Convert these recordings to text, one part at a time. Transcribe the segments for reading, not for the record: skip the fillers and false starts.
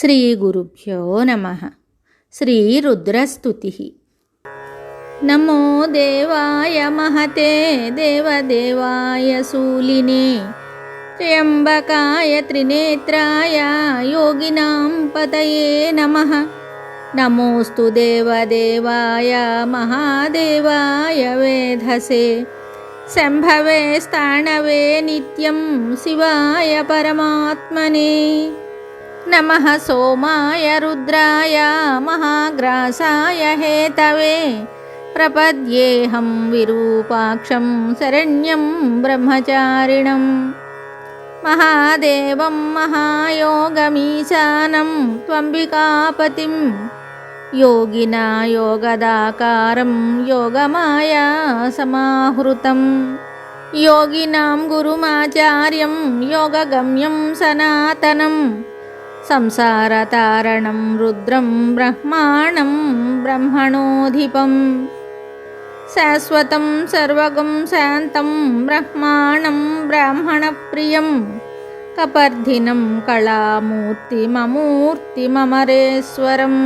శ్రీగురుభ్యో నమః. శ్రీరుద్రస్తుతిః. నమో దేవాయ మహతే దేవదేవాయ శూలినే త్ర్యంబకాయ త్రినేత్రాయ యోగినాం పతయే నమః. నమోస్తు దేవదేవాయ మహాదేవాయ వేధసే శంభవే స్థాణవే నిత్యం శివాయ పరమాత్మనే. నమః సోమాయ రుద్రాయ మహాగ్రాసాయ హేతవే ప్రపద్యేహం విరూపాక్షం శరణ్యం బ్రహ్మచారిణం. మహాదేవం మహాయోగమీశానం త్వంబికాపతిం యోగినా యోగదాకారం యోగమాయా సమాహృతం. యోగినాం గురుమాచార్యం యోగగమ్యం సనాతనం సంసారతారణం రుద్రం బ్రహ్మాణం బ్రహ్మణోధిపం. శాశ్వతం సర్వగం శాంతం బ్రహ్మాణం బ్రాహ్మణప్రియం కపర్ధినం కళామూర్తిమమూర్తిమమరేశ్వరం.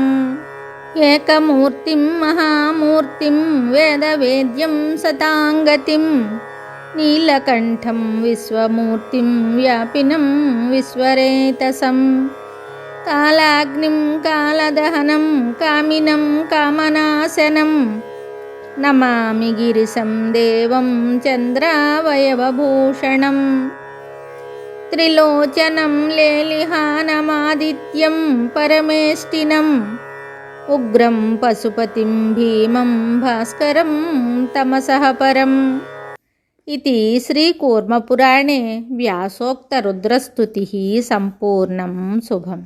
ఏకమూర్తిం మహామూర్తిం వేదవేద్యం సతాంగతిం నీలకంఠం విశ్వమూర్తిం వ్యాపినం విశ్వరేతసం. కాలాగ్నిం కాలదహనం కామినం కామనాశనం నమామి గిరిశం దేవం చంద్రావయవభూషణం. త్రిలోచనం లేలిహానమాదిత్యం పరమేష్టినం ఉగ్రం పశుపతిం భీమం భాస్కరం తమసః పరం. इति श्रीकूर्मपुराणे व्यासोक्तरुद्रस्तुतिः सम्पूर्णं शुभम्.